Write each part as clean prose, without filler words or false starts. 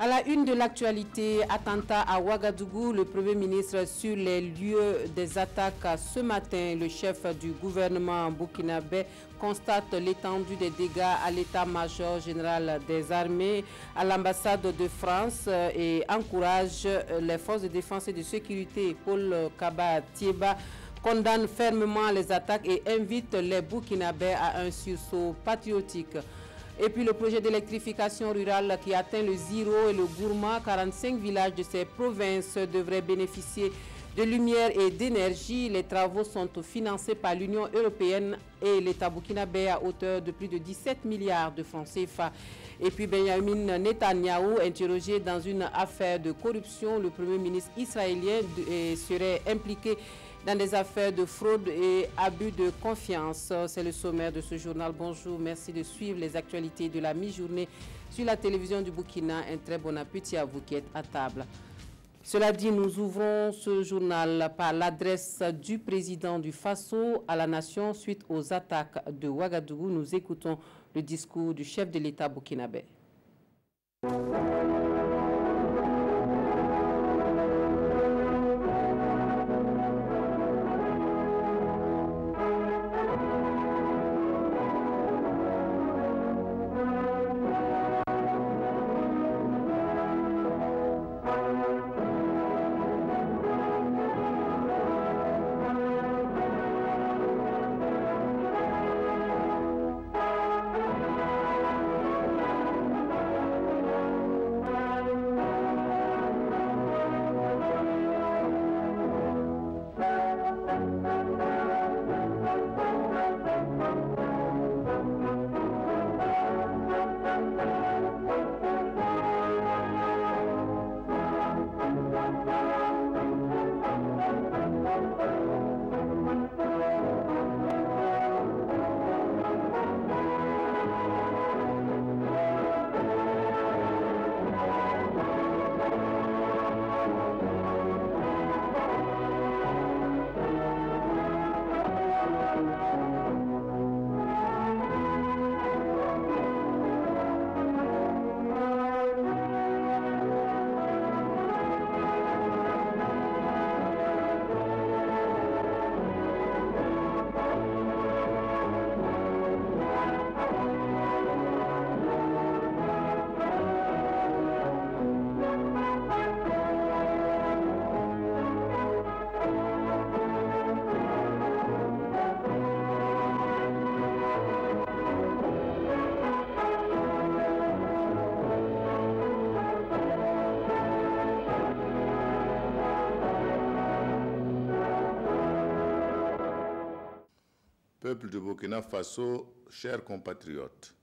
À la une de l'actualité, attentat à Ouagadougou, le Premier ministre sur les lieux des attaques ce matin. Le chef du gouvernement burkinabé constate l'étendue des dégâts à l'état-major général des armées, à l'ambassade de France et encourage les forces de défense et de sécurité. Paul Kaba Thieba condamne fermement les attaques et invite les Burkinabés à un sursaut patriotique. Et puis le projet d'électrification rurale qui atteint le Ziro et le Gourma, 45 villages de ces provinces devraient bénéficier de lumière et d'énergie. Les travaux sont financés par l'Union européenne et l'État burkinabé à hauteur de plus de 17 milliards de francs CFA. Et puis Benjamin Netanyahou, interrogé dans une affaire de corruption, le Premier ministre israélien serait impliqué dans des affaires de fraude et abus de confiance. C'est le sommaire de ce journal. Bonjour, merci de suivre les actualités de la mi-journée sur la télévision du Burkina. Un très bon appétit à vous qui êtes à table. Cela dit, nous ouvrons ce journal par l'adresse du président du Faso à la nation suite aux attaques de Ouagadougou. Nous écoutons le discours du chef de l'État burkinabé. Peuple du Burkina Faso, chers compatriotes,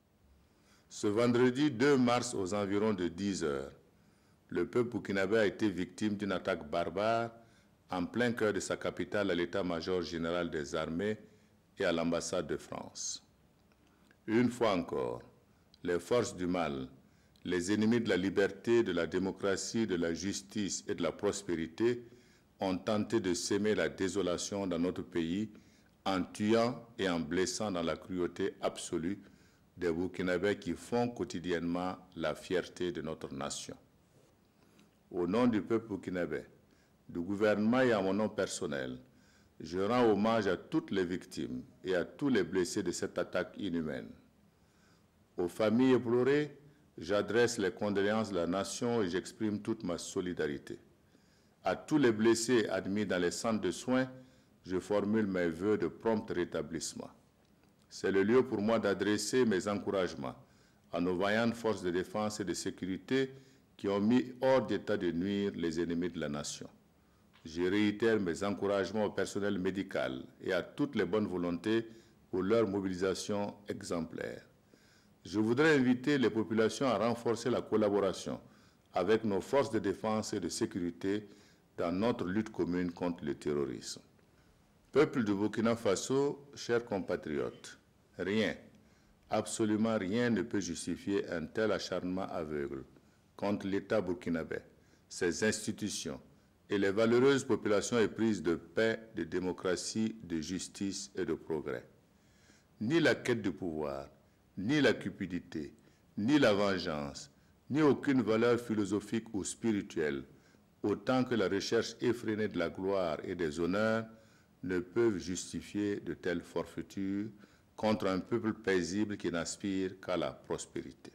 ce vendredi 2 mars aux environs de 10 heures, le peuple burkinabé a été victime d'une attaque barbare en plein cœur de sa capitale à l'état-major général des armées et à l'ambassade de France. Une fois encore, les forces du mal, les ennemis de la liberté, de la démocratie, de la justice et de la prospérité ont tenté de s'aimer la désolation dans notre pays en tuant et en blessant dans la cruauté absolue des Burkinabés qui font quotidiennement la fierté de notre nation. Au nom du peuple burkinabé, du gouvernement et à mon nom personnel, je rends hommage à toutes les victimes et à tous les blessés de cette attaque inhumaine. Aux familles éplorées, j'adresse les condoléances de la nation et j'exprime toute ma solidarité. À tous les blessés admis dans les centres de soins, je formule mes vœux de prompt rétablissement. C'est le lieu pour moi d'adresser mes encouragements à nos vaillantes forces de défense et de sécurité qui ont mis hors d'état de nuire les ennemis de la nation. Je réitère mes encouragements au personnel médical et à toutes les bonnes volontés pour leur mobilisation exemplaire. Je voudrais inviter les populations à renforcer la collaboration avec nos forces de défense et de sécurité dans notre lutte commune contre le terrorisme. Peuple du Burkina Faso, chers compatriotes, rien, absolument rien ne peut justifier un tel acharnement aveugle contre l'État burkinabé, ses institutions et les valeureuses populations éprises de paix, de démocratie, de justice et de progrès. Ni la quête du pouvoir, ni la cupidité, ni la vengeance, ni aucune valeur philosophique ou spirituelle, autant que la recherche effrénée de la gloire et des honneurs ne peuvent justifier de telles forfaitures contre un peuple paisible qui n'aspire qu'à la prospérité.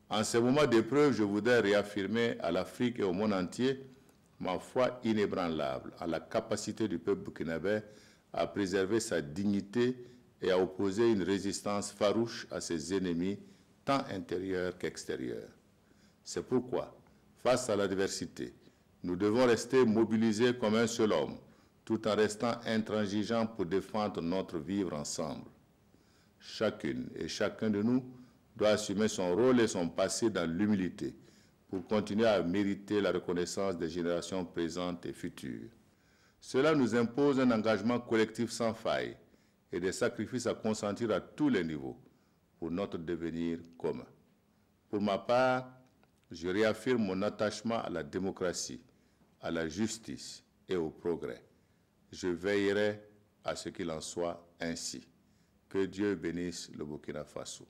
En ces moments d'épreuve, je voudrais réaffirmer à l'Afrique et au monde entier ma foi inébranlable à la capacité du peuple burkinabé à préserver sa dignité et à opposer une résistance farouche à ses ennemis, tant intérieurs qu'extérieurs. C'est pourquoi, face à l'adversité, nous devons rester mobilisés comme un seul homme, tout en restant intransigeants pour défendre notre vivre ensemble. Chacune et chacun de nous doit assumer son rôle et son passé dans l'humilité pour continuer à mériter la reconnaissance des générations présentes et futures. Cela nous impose un engagement collectif sans faille et des sacrifices à consentir à tous les niveaux pour notre devenir commun. Pour ma part, je réaffirme mon attachement à la démocratie, à la justice et au progrès. Je veillerai à ce qu'il en soit ainsi. Que Dieu bénisse le Burkina Faso.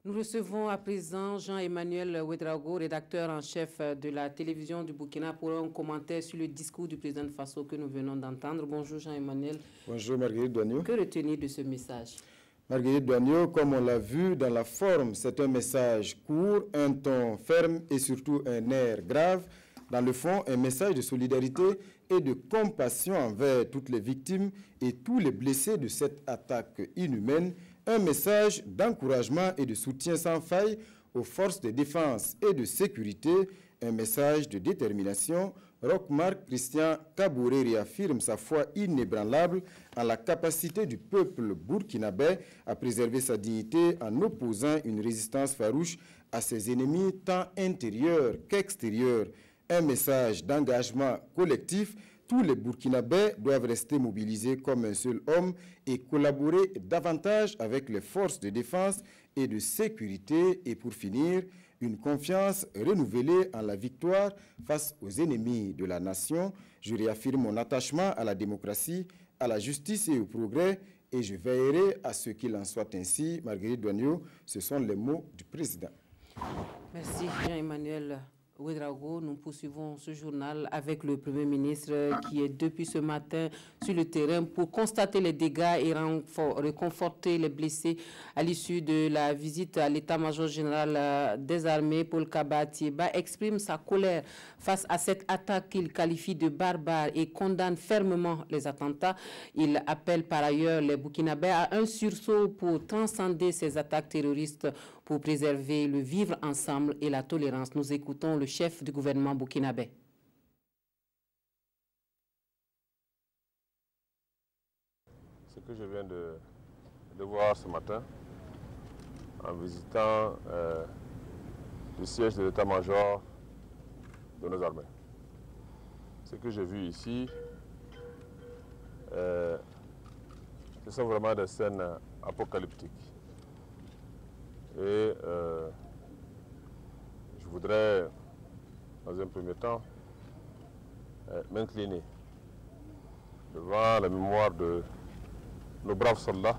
Nous recevons à présent Jean-Emmanuel Ouedraogo, rédacteur en chef de la télévision du Burkina, pour un commentaire sur le discours du président de Faso que nous venons d'entendre. Bonjour Jean-Emmanuel. Bonjour Marguerite Douagneau. Que retenir de ce message? Marguerite Douagneau, comme on l'a vu dans la forme, c'est un message court, un ton ferme et surtout un air grave. Dans le fond, un message de solidarité et de compassion envers toutes les victimes et tous les blessés de cette attaque inhumaine. Un message d'encouragement et de soutien sans faille aux forces de défense et de sécurité. Un message de détermination. Roch-Marc Christian Kaboré réaffirme sa foi inébranlable en la capacité du peuple burkinabé à préserver sa dignité en opposant une résistance farouche à ses ennemis tant intérieurs qu'extérieurs. Un message d'engagement collectif. Tous les Burkinabés doivent rester mobilisés comme un seul homme et collaborer davantage avec les forces de défense et de sécurité. Et pour finir, une confiance renouvelée en la victoire face aux ennemis de la nation. Je réaffirme mon attachement à la démocratie, à la justice et au progrès et je veillerai à ce qu'il en soit ainsi. Marguerite Douagneau, ce sont les mots du président. Merci Jean-Emmanuel Ouedraogo. Nous poursuivons ce journal avec le Premier ministre qui est depuis ce matin sur le terrain pour constater les dégâts et réconforter les blessés à l'issue de la visite à l'état-major général des armées. Paul Kaba Thieba exprime sa colère face à cette attaque qu'il qualifie de barbare et condamne fermement les attentats. Il appelle par ailleurs les Burkinabés à un sursaut pour transcender ces attaques terroristes pour préserver le vivre ensemble et la tolérance. Nous écoutons le chef du gouvernement burkinabé. que je viens de voir ce matin en visitant le siège de l'état-major de nos armées. Ce que j'ai vu ici, ce sont vraiment des scènes apocalyptiques. Et je voudrais, dans un premier temps, m'incliner devant la mémoire de nos braves soldats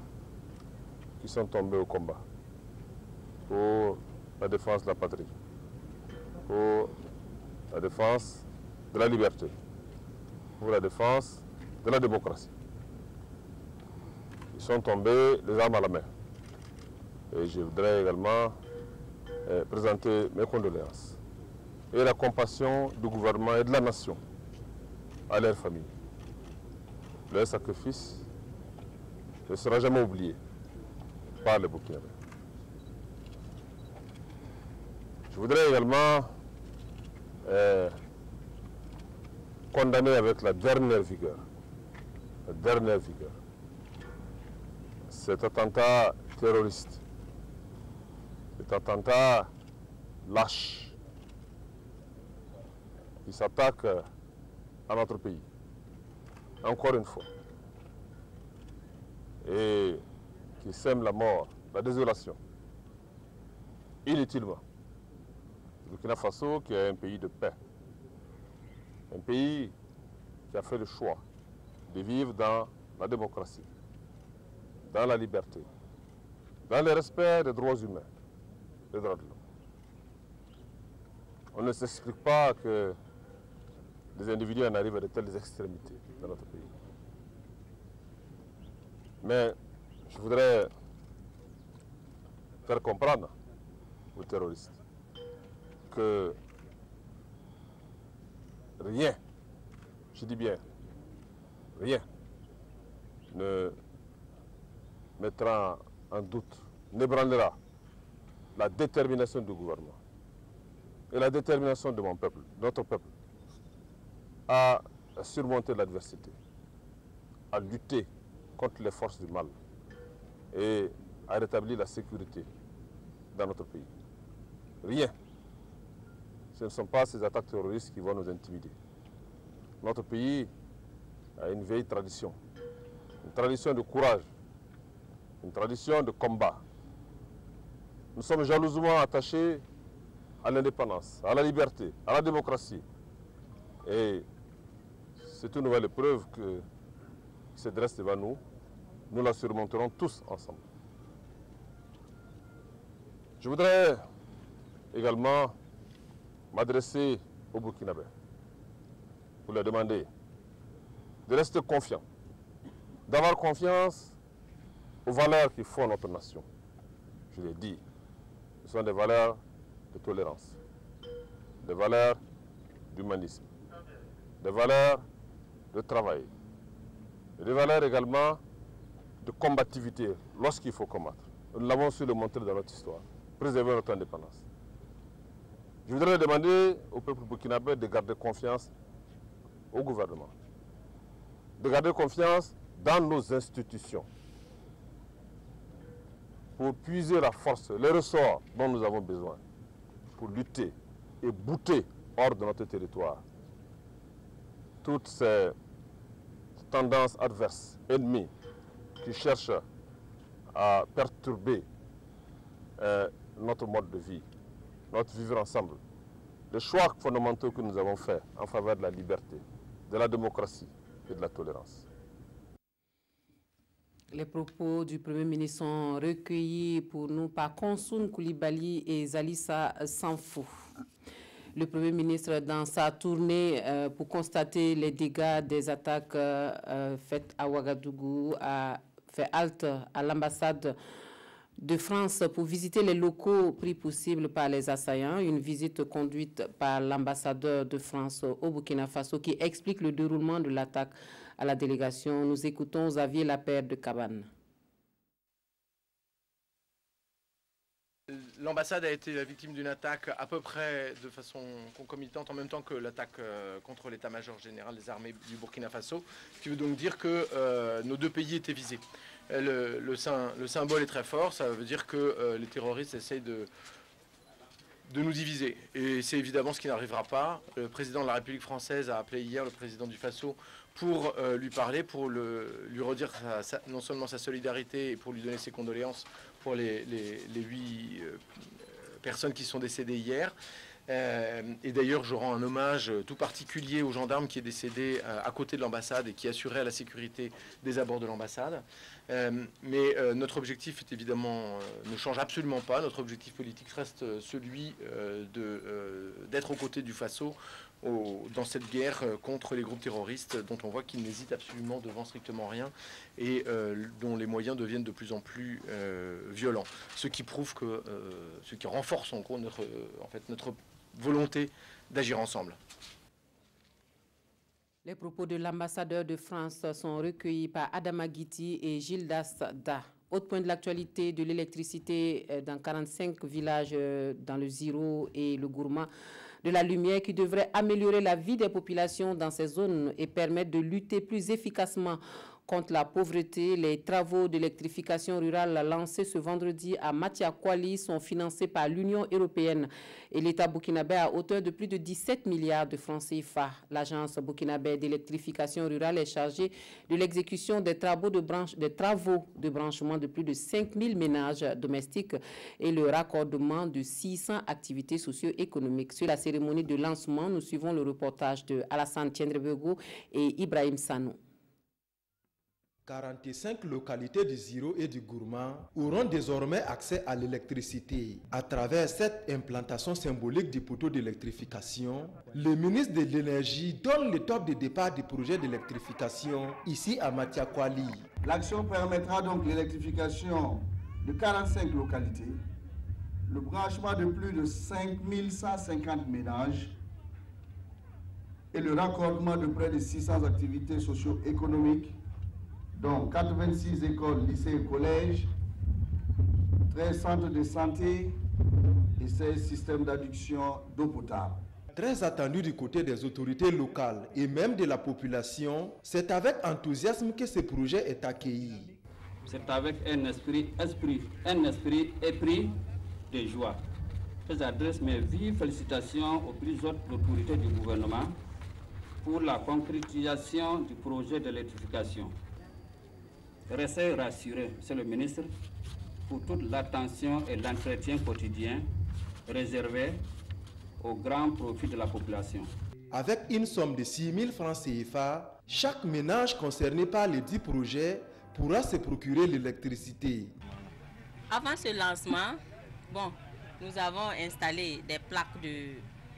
qui sont tombés au combat pour la défense de la patrie, pour la défense de la liberté, pour la défense de la démocratie. Ils sont tombés les armes à la main. Et je voudrais également présenter mes condoléances et la compassion du gouvernement et de la nation à leurs familles. Leur sacrifice ne sera jamais oublié par les Burkinabés. Je voudrais également condamner avec la dernière vigueur cet attentat terroriste, cet attentat lâche qui s'attaque à notre pays, encore une fois, et qui sème la mort, la désolation, inutilement. Le Burkina Faso, qui est un pays de paix, un pays qui a fait le choix de vivre dans la démocratie, dans la liberté, dans le respect des droits humains, des droits de l'homme. On ne s'explique pas que des individus en arrivent à de telles extrémités dans notre pays. Mais je voudrais faire comprendre aux terroristes que rien, je dis bien, rien ne mettra en doute, n'ébranlera la détermination du gouvernement et la détermination de mon peuple, notre peuple, à surmonter l'adversité, à lutter contre les forces du mal et à rétablir la sécurité dans notre pays. Rien. Ce ne sont pas ces attaques terroristes qui vont nous intimider. Notre pays a une vieille tradition, une tradition de courage, une tradition de combat. Nous sommes jalousement attachés à l'indépendance, à la liberté, à la démocratie. Et c'est une nouvelle épreuve qui se dresse devant nous. Nous la surmonterons tous ensemble. Je voudrais également m'adresser aux Burkinabés pour leur demander de rester confiants, d'avoir confiance aux valeurs qui font notre nation. Je l'ai dit, ce sont des valeurs de tolérance, des valeurs d'humanisme, des valeurs de travail, et des valeurs également de combativité lorsqu'il faut combattre. Nous l'avons su le montrer dans notre histoire, préserver notre indépendance. Je voudrais demander au peuple burkinabé de garder confiance au gouvernement, de garder confiance dans nos institutions pour puiser la force, les ressorts dont nous avons besoin pour lutter et bouter hors de notre territoire toutes ces tendances adverses, ennemies, qui cherchent à perturber notre mode de vie, notre vivre ensemble. Les choix fondamentaux que nous avons faits en faveur de la liberté, de la démocratie et de la tolérance. Les propos du Premier ministre sont recueillis pour nous par Konsoun Koulibaly et Zalissa Sanfou. Le Premier ministre, dans sa tournée pour constater les dégâts des attaques faites à Ouagadougou, a fait halte à l'ambassade de France pour visiter les locaux pris possibles par les assaillants. Une visite conduite par l'ambassadeur de France au Burkina Faso qui explique le déroulement de l'attaque à la délégation. Nous écoutons Xavier Lapère de Cabane. L'ambassade a été la victime d'une attaque à peu près de façon concomitante en même temps que l'attaque contre l'état-major général des armées du Burkina Faso, ce qui veut donc dire que nos deux pays étaient visés. Le symbole est très fort, ça veut dire que les terroristes essayent de nous diviser. Et c'est évidemment ce qui n'arrivera pas. Le président de la République française a appelé hier le président du Faso pour lui parler, pour lui redire non seulement sa solidarité et pour lui donner ses condoléances pour les 8 personnes qui sont décédées hier. Et d'ailleurs, je rends un hommage tout particulier au gendarme qui est décédé à côté de l'ambassade et qui assurait la sécurité des abords de l'ambassade. Mais notre objectif est évidemment, ne change absolument pas. Notre objectif politique reste celui d'être aux côtés du Faso dans cette guerre contre les groupes terroristes dont on voit qu'ils n'hésitent absolument devant strictement rien et dont les moyens deviennent de plus en plus violents. Ce qui prouve que, ce qui renforce en gros notre volonté d'agir ensemble. Les propos de l'ambassadeur de France sont recueillis par Adama Guiti et Gildas Da. Autre point de l'actualité de l'électricité dans 45 villages dans le Ziro et le Gourma, de la lumière qui devrait améliorer la vie des populations dans ces zones et permettre de lutter plus efficacement contre la pauvreté. Les travaux d'électrification rurale lancés ce vendredi à Matiakwali sont financés par l'Union européenne et l'État burkinabé à hauteur de plus de 17 milliards de francs CFA. L'agence burkinabé d'électrification rurale est chargée de l'exécution des travaux de branchement de plus de 5000 ménages domestiques et le raccordement de 600 activités socio-économiques. Sur la cérémonie de lancement, nous suivons le reportage de Alassane Tiendrebego et Ibrahim Sanou. 45 localités du Ziro et du Gourma auront désormais accès à l'électricité. À travers cette implantation symbolique du poteau d'électrification, le ministre de l'Énergie donne le top de départ du projet d'électrification ici à Matiakwali. L'action permettra donc l'électrification de 45 localités, le branchement de plus de 5150 ménages et le raccordement de près de 600 activités socio-économiques, dont 86 écoles, lycées et collèges, 13 centres de santé et 16 systèmes d'adduction d'eau potable. Très attendu du côté des autorités locales et même de la population, c'est avec enthousiasme que ce projet est accueilli. C'est avec un esprit épris de joie que j'adresse mes vives félicitations aux plus hautes autorités du gouvernement pour la concrétisation du projet d'électrification. Restez rassurés, Monsieur le ministre, pour toute l'attention et l'entretien quotidien réservés au grand profit de la population. Avec une somme de 6 000 francs CFA, chaque ménage concerné par les 10 projets pourra se procurer l'électricité. Avant ce lancement, nous avons installé des plaques de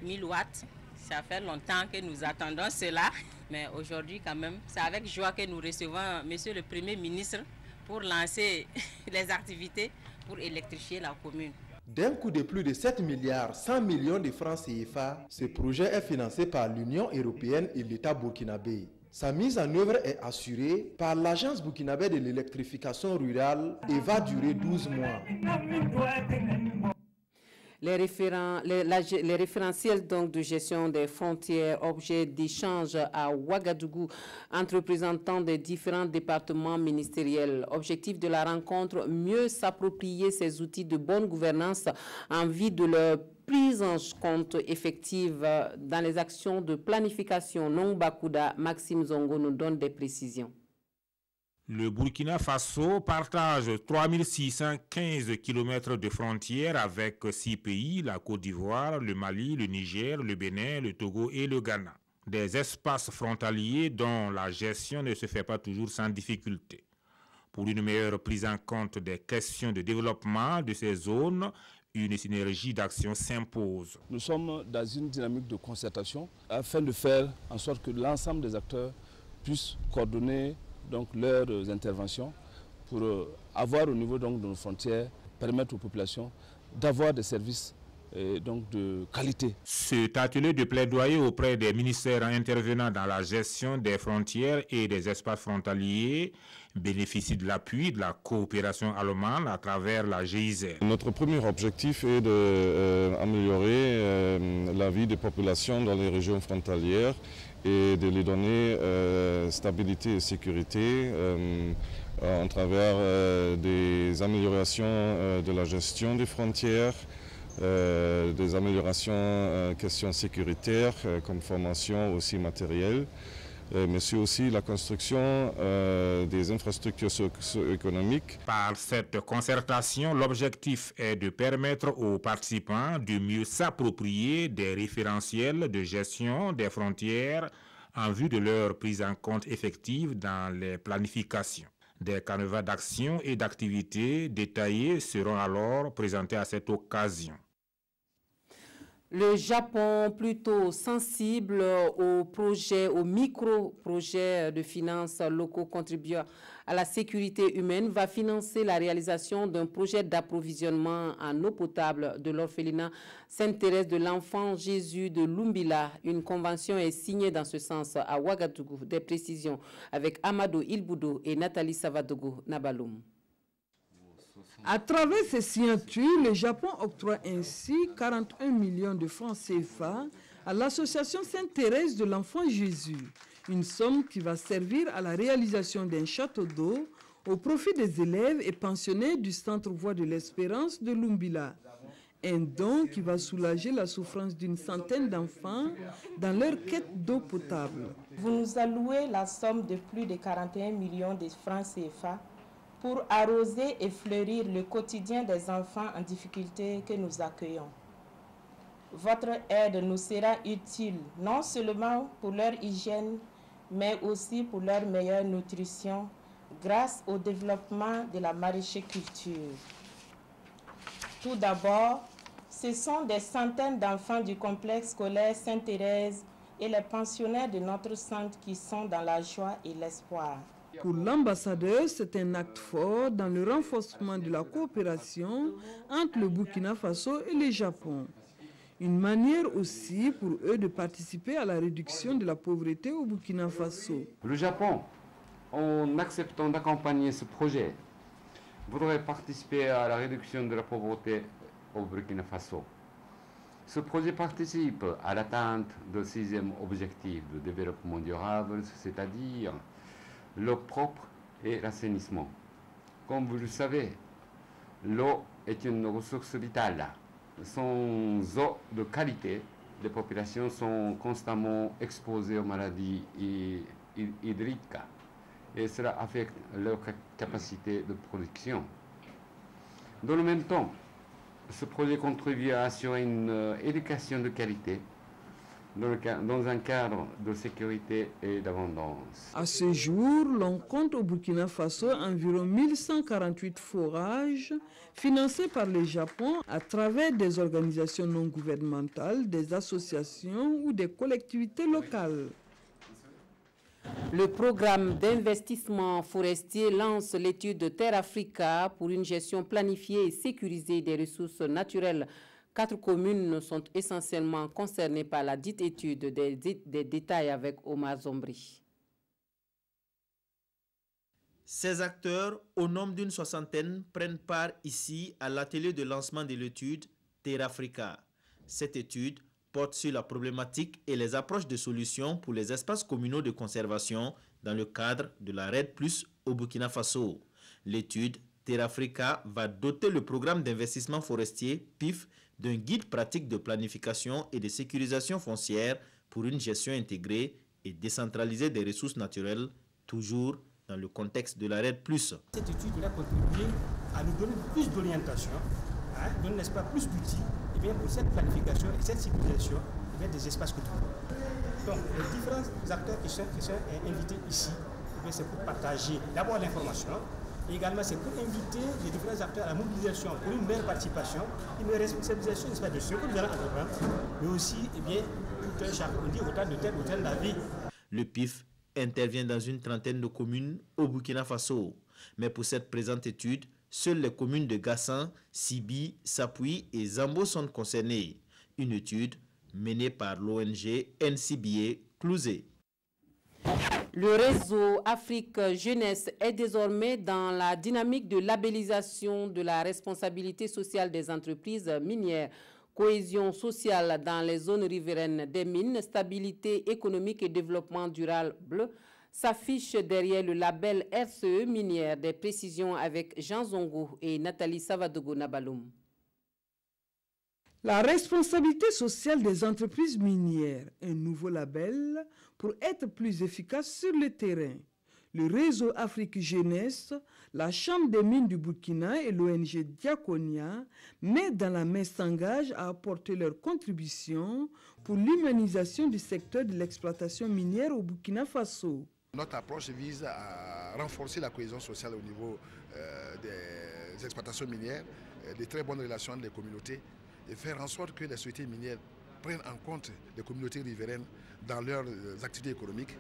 1000 watts. Ça fait longtemps que nous attendons cela. Mais aujourd'hui, quand même, c'est avec joie que nous recevons Monsieur le Premier ministre pour lancer les activités pour électrifier la commune. D'un coût de plus de 7 milliards 100 millions de francs CFA, ce projet est financé par l'Union européenne et l'État burkinabé. Sa mise en œuvre est assurée par l'Agence burkinabé de l'électrification rurale et va durer 12 mois. Les référentiels donc de gestion des frontières, objet d'échange à Ouagadougou entre représentants des différents départements ministériels. Objectif de la rencontre, mieux s'approprier ces outils de bonne gouvernance en vue de leur prise en compte effective dans les actions de planification. Non Bakouda, Maxime Zongo nous donne des précisions. Le Burkina Faso partage 3615 km de frontières avec 6 pays, la Côte d'Ivoire, le Mali, le Niger, le Bénin, le Togo et le Ghana. Des espaces frontaliers dont la gestion ne se fait pas toujours sans difficulté. Pour une meilleure prise en compte des questions de développement de ces zones, une synergie d'action s'impose. Nous sommes dans une dynamique de concertation afin de faire en sorte que l'ensemble des acteurs puissent coordonner donc leurs interventions pour avoir au niveau donc de nos frontières, permettre aux populations d'avoir des services et donc de qualité. Cet atelier de plaidoyer auprès des ministères intervenant dans la gestion des frontières et des espaces frontaliers bénéficie de l'appui de la coopération allemande à travers la GIZ. Notre premier objectif est d'améliorer la vie des populations dans les régions frontalières et de les donner stabilité et sécurité en travers des améliorations de la gestion des frontières, des améliorations questions sécuritaires comme formation aussi matérielle, mais c'est aussi la construction des infrastructures socio-économiques. Par cette concertation, l'objectif est de permettre aux participants de mieux s'approprier des référentiels de gestion des frontières en vue de leur prise en compte effective dans les planifications. Des canevas d'action et d'activités détaillés seront alors présentés à cette occasion. Le Japon, plutôt sensible aux micro-projets de finances locaux contribuant à la sécurité humaine, va financer la réalisation d'un projet d'approvisionnement en eau potable de l'orphelinat Sainte-Thérèse de l'Enfant Jésus de Lumbila. Une convention est signée dans ce sens à Ouagadougou. Des précisions avec Amadou Ilboudou et Nathalie Savadogo Nabaloum. À travers ces signatures, le Japon octroie ainsi 41 millions de francs CFA à l'association Sainte-Thérèse de l'Enfant Jésus, une somme qui va servir à la réalisation d'un château d'eau au profit des élèves et pensionnés du Centre Voie de l'Espérance de Lumbila. Un don qui va soulager la souffrance d'une centaine d'enfants dans leur quête d'eau potable. Vous nous allouez la somme de plus de 41 millions de francs CFA pour arroser et fleurir le quotidien des enfants en difficulté que nous accueillons. Votre aide nous sera utile non seulement pour leur hygiène, mais aussi pour leur meilleure nutrition grâce au développement de la maraîchère-culture. Tout d'abord, ce sont des centaines d'enfants du complexe scolaire Sainte-Thérèse et les pensionnaires de notre centre qui sont dans la joie et l'espoir. Pour l'ambassadeur, c'est un acte fort dans le renforcement de la coopération entre le Burkina Faso et le Japon. Une manière aussi pour eux de participer à la réduction de la pauvreté au Burkina Faso. Le Japon, en acceptant d'accompagner ce projet, voudrait participer à la réduction de la pauvreté au Burkina Faso. Ce projet participe à l'atteinte du 6e objectif de développement durable, c'est-à-dire l'eau propre et l'assainissement. Comme vous le savez, l'eau est une ressource vitale. Sans eau de qualité, les populations sont constamment exposées aux maladies hydriques et cela affecte leur capacité de production. Dans le même temps, ce projet contribue à assurer une éducation de qualité dans un cadre de sécurité et d'abondance. À ce jour, l'on compte au Burkina Faso environ 1148 forages financés par le Japon à travers des organisations non gouvernementales, des associations ou des collectivités locales. Le programme d'investissement forestier lance l'étude Terre Africa pour une gestion planifiée et sécurisée des ressources naturelles. 4 communes sont essentiellement concernées par la dite étude. Des détails avec Omar Zombri. Ces acteurs, au nombre d'une soixantaine, prennent part ici à l'atelier de lancement de l'étude Terre Africa. Cette étude porte sur la problématique et les approches de solutions pour les espaces communaux de conservation dans le cadre de la RED+ au Burkina Faso. L'étude Terre Africa va doter le programme d'investissement forestier PIF d'un guide pratique de planification et de sécurisation foncière pour une gestion intégrée et décentralisée des ressources naturelles, toujours dans le contexte de la RED+. Cette étude va contribuer à nous donner plus d'orientation, donner n'est-ce pas plus d'outils pour cette planification et cette sécurisation des espaces culturels. Donc les différents acteurs qui sont invités ici, c'est pour partager d'abord l'information, et également c'est pour inviter les différents acteurs à la mobilisation pour une meilleure participation, une meilleure responsabilisation de ce que nous allons entreprendre, mais aussi tout un chacun, on dit autant de tel ou tel avis. Le PIF intervient dans une trentaine de communes au Burkina Faso. Mais pour cette présente étude, Seules les communes de Gassan, Sibi, Sapui et Zambo sont concernées. Une étude menée par l'ONG NCBA Clouzé. Le réseau Afrique Jeunesse est désormais dans la dynamique de labellisation de la responsabilité sociale des entreprises minières. Cohésion sociale dans les zones riveraines des mines, stabilité économique et développement durable s'affiche derrière le label RCE minière. Des précisions avec Jean Zongo et Nathalie Savadogo-Nabaloum. La responsabilité sociale des entreprises minières, un nouveau label pour être plus efficace sur le terrain. Le réseau Afrique Jeunesse, la Chambre des mines du Burkina et l'ONG Diaconia, mais dans la main s'engagent à apporter leur contribution pour l'humanisation du secteur de l'exploitation minière au Burkina Faso. Notre approche vise à renforcer la cohésion sociale au niveau des exploitations minières, des très bonnes relations des communautés et faire en sorte que les sociétés minières prennent en compte les communautés riveraines dans leurs activités économiques,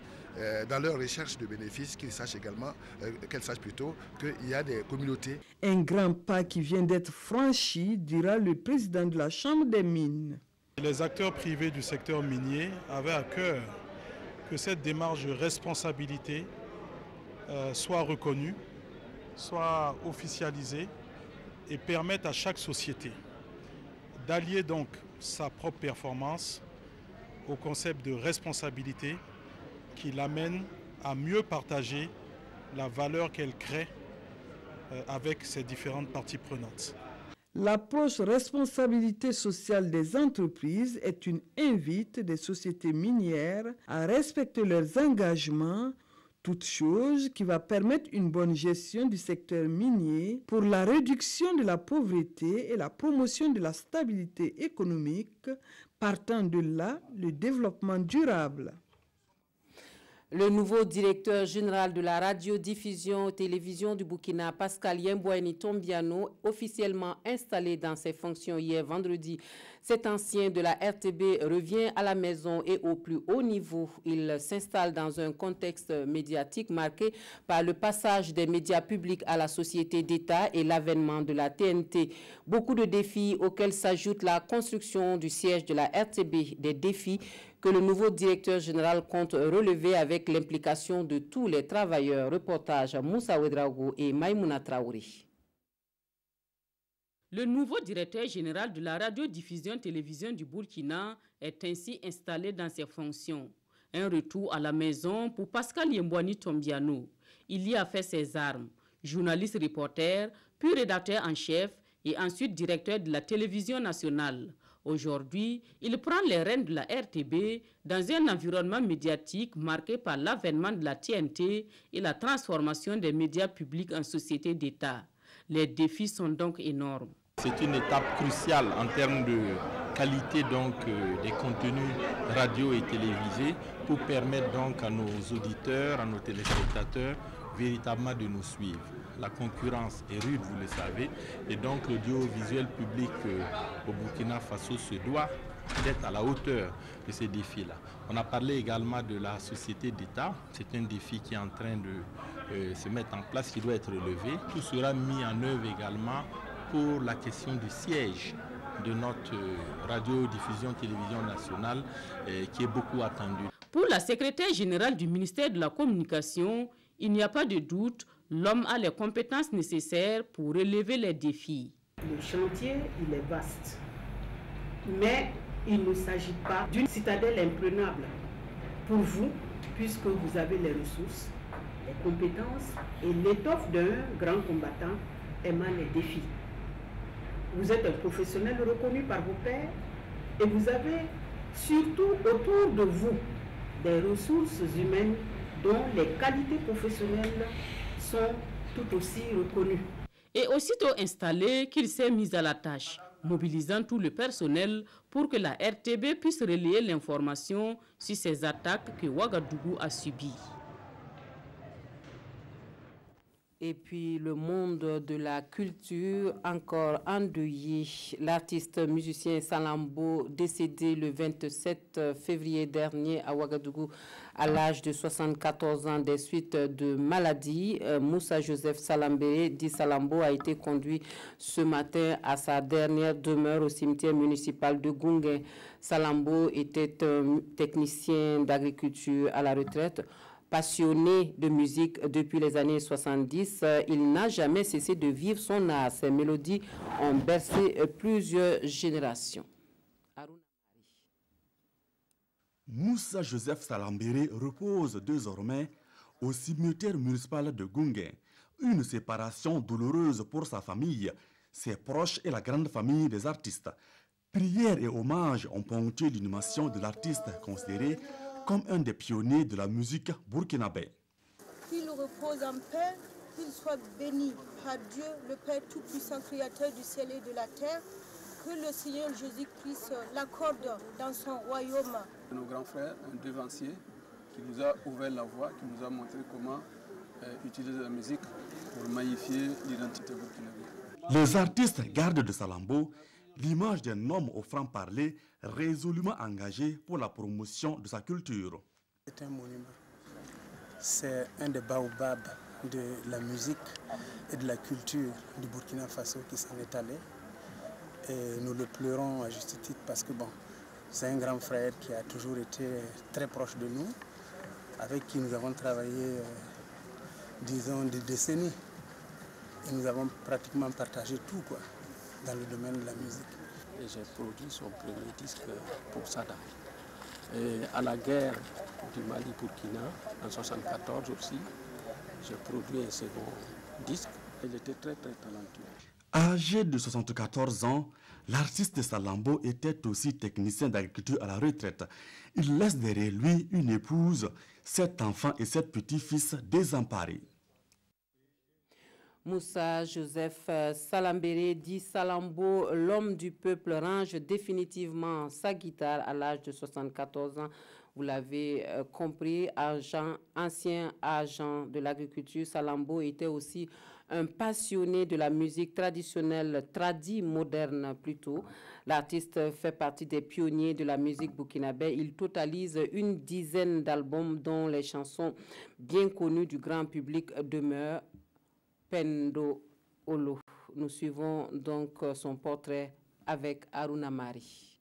dans leur recherche de bénéfices, qu'elles sachent plutôt qu'il y a des communautés. Un grand pas qui vient d'être franchi, dira le président de la Chambre des mines. Les acteurs privés du secteur minier avaient à cœur que cette démarche de responsabilité soit reconnue, soit officialisée et permette à chaque société d'allier donc sa propre performance au concept de responsabilité qui l'amène à mieux partager la valeur qu'elle crée avec ses différentes parties prenantes. L'approche responsabilité sociale des entreprises est une invite des sociétés minières à respecter leurs engagements, toute chose qui va permettre une bonne gestion du secteur minier pour la réduction de la pauvreté et la promotion de la stabilité économique, partant de là le développement durable. Le nouveau directeur général de la radiodiffusion et télévision du Burkina, Pascal Yembouani Tombiano, officiellement installé dans ses fonctions hier vendredi. Cet ancien de la RTB revient à la maison et au plus haut niveau. Il s'installe dans un contexte médiatique marqué par le passage des médias publics à la société d'État et l'avènement de la TNT. Beaucoup de défis auxquels s'ajoute la construction du siège de la RTB, des défis que le nouveau directeur général compte relever avec l'implication de tous les travailleurs. Reportage Moussa Ouedraogo et Maïmouna Traoré. Le nouveau directeur général de la radiodiffusion-télévision du Burkina est ainsi installé dans ses fonctions. Un retour à la maison pour Pascal Yembouani Tombiano. Il y a fait ses armes. Journaliste reporter, puis rédacteur en chef et ensuite directeur de la télévision nationale. Aujourd'hui, il prend les rênes de la RTB dans un environnement médiatique marqué par l'avènement de la TNT et la transformation des médias publics en société d'État. Les défis sont donc énormes. C'est une étape cruciale en termes de qualité des contenus radio et télévisés pour permettre donc à nos auditeurs, à nos téléspectateurs véritablement de nous suivre. La concurrence est rude, vous le savez, et donc l'audiovisuel public au Burkina Faso se doit d'être à la hauteur de ces défis-là. On a parlé également de la société d'État. C'est un défi qui est en train de se mettre en place, qui doit être relevé. Tout sera mis en œuvre également pour la question du siège de notre radiodiffusion-télévision nationale qui est beaucoup attendue. Pour la secrétaire générale du ministère de la Communication, il n'y a pas de doute, l'homme a les compétences nécessaires pour relever les défis. Le chantier, il est vaste, mais il ne s'agit pas d'une citadelle imprenable pour vous, puisque vous avez les ressources, les compétences et l'étoffe d'un grand combattant aimant les défis. Vous êtes un professionnel reconnu par vos pairs et vous avez surtout autour de vous des ressources humaines dont les qualités professionnelles sont tout aussi reconnues. Et aussitôt installé qu'il s'est mis à la tâche, mobilisant tout le personnel pour que la RTB puisse relayer l'information sur ces attaques que Ouagadougou a subies. Et puis le monde de la culture, encore endeuillé. L'artiste musicien Salambo, décédé le 27 février dernier à Ouagadougou à l'âge de 74 ans des suites de maladie. Moussa Joseph Salambéré, dit Salambo, a été conduit ce matin à sa dernière demeure au cimetière municipal de Goungué. Salambo était un technicien d'agriculture à la retraite. Passionné de musique depuis les années 70, il n'a jamais cessé de vivre son art. Ses mélodies ont bercé plusieurs générations. Moussa Joseph Salambéré repose désormais au cimetière municipal de Goungué. Une séparation douloureuse pour sa famille, ses proches et la grande famille des artistes. Prières et hommages ont ponctué l'inhumation de l'artiste considéré comme un des pionniers de la musique burkinabé. Qu'il repose en paix, qu'il soit béni par Dieu, le Père Tout-Puissant, Créateur du ciel et de la terre, que le Seigneur Jésus-Christ l'accorde dans son royaume. Nos grands frères, un devancier qui nous a ouvert la voie, qui nous a montré comment utiliser la musique pour magnifier l'identité burkinabé. Les artistes gardent de Salambo l'image d'un homme au franc-parler résolument engagé pour la promotion de sa culture. C'est un monument. C'est un des baobabs de la musique et de la culture du Burkina Faso qui s'en est allé. Et nous le pleurons à juste titre parce que bon, c'est un grand frère qui a toujours été très proche de nous, avec qui nous avons travaillé, disons, des décennies. Et nous avons pratiquement partagé tout, quoi, dans le domaine de la musique. Et j'ai produit son premier disque pour Sada. Et à la guerre du Mali-Burkina, en 1974 aussi, j'ai produit un second disque. Il était très très talentueux. Âgé de 74 ans, l'artiste Salambo était aussi technicien d'agriculture à la retraite. Il laisse derrière lui une épouse, 7 enfants et 7 petits-fils désemparés. Moussa Joseph Salambéré, dit Salambo, l'homme du peuple, range définitivement sa guitare à l'âge de 74 ans. Vous l'avez compris, ancien agent de l'agriculture, Salambo était aussi un passionné de la musique traditionnelle, moderne plutôt. L'artiste fait partie des pionniers de la musique burkinabé. Il totalise une dizaine d'albums dont les chansons bien connues du grand public demeurent. Pendo Olo. Nous suivons donc son portrait avec Aruna Mari.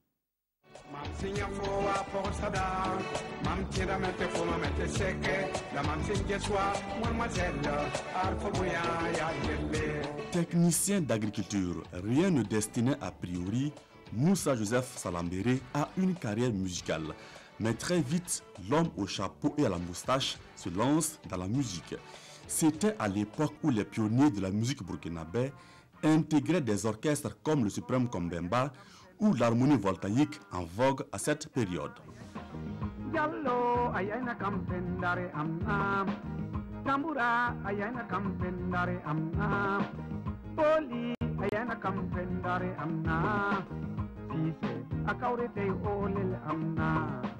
Technicien d'agriculture, rien ne destinait a priori Moussa Joseph Salambéré à une carrière musicale. Mais très vite, l'homme au chapeau et à la moustache se lance dans la musique. C'était à l'époque où les pionniers de la musique burkinabé intégraient des orchestres comme le Suprême Kombemba ou l'harmonie voltaïque en vogue à cette période.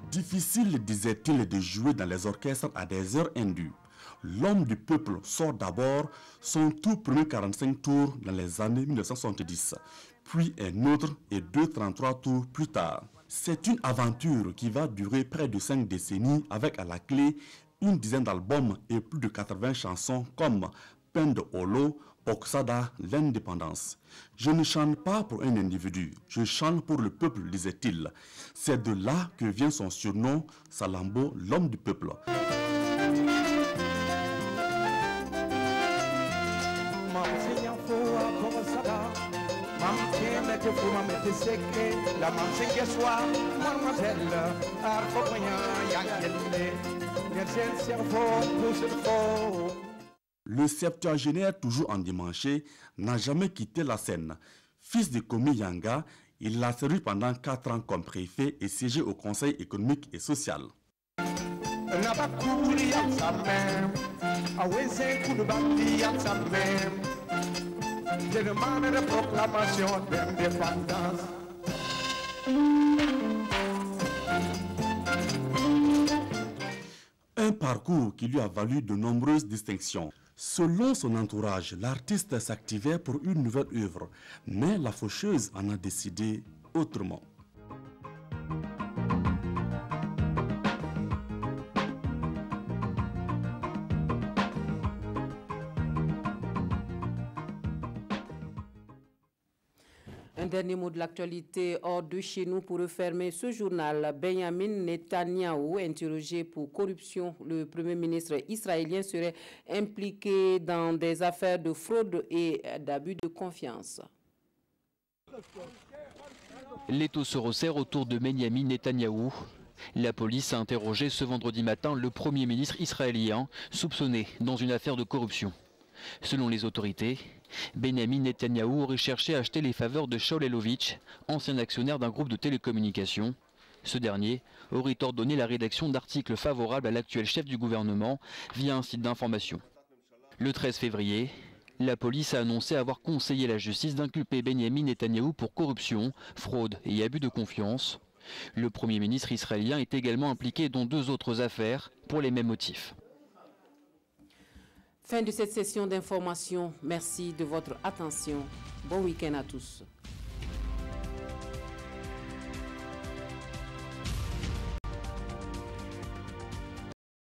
Difficile, disait-il, de jouer dans les orchestres à des heures indues. L'homme du peuple sort d'abord son tout premier 45 tours dans les années 1970, puis un autre et 2-33 tours plus tard. C'est une aventure qui va durer près de 5 décennies avec à la clé une dizaine d'albums et plus de 80 chansons comme Pendo Olo, Oksada, l'indépendance. Je ne chante pas pour un individu, je chante pour le peuple, disait-il. C'est de là que vient son surnom, Salambo, l'homme du peuple. Le septuagénaire, toujours endimanché, n'a jamais quitté la scène. Fils de Komi Yanga, il a servi pendant 4 ans comme préfet et siégé au Conseil économique et social. Un parcours qui lui a valu de nombreuses distinctions. Selon son entourage, l'artiste s'activait pour une nouvelle œuvre, mais la faucheuse en a décidé autrement. Un dernier mot de l'actualité hors de chez nous pour refermer ce journal. Benjamin Netanyahou, interrogé pour corruption, le Premier ministre israélien serait impliqué dans des affaires de fraude et d'abus de confiance. L'étau se resserre autour de Benjamin Netanyahou. La police a interrogé ce vendredi matin le Premier ministre israélien, soupçonné dans une affaire de corruption. Selon les autorités, Benjamin Netanyahou aurait cherché à acheter les faveurs de Shaul Elovitch, ancien actionnaire d'un groupe de télécommunications. Ce dernier aurait ordonné la rédaction d'articles favorables à l'actuel chef du gouvernement via un site d'information. Le 13 février, la police a annoncé avoir conseillé la justice d'inculper Benjamin Netanyahou pour corruption, fraude et abus de confiance. Le Premier ministre israélien est également impliqué dans 2 autres affaires pour les mêmes motifs. Fin de cette session d'information. Merci de votre attention. Bon week-end à tous.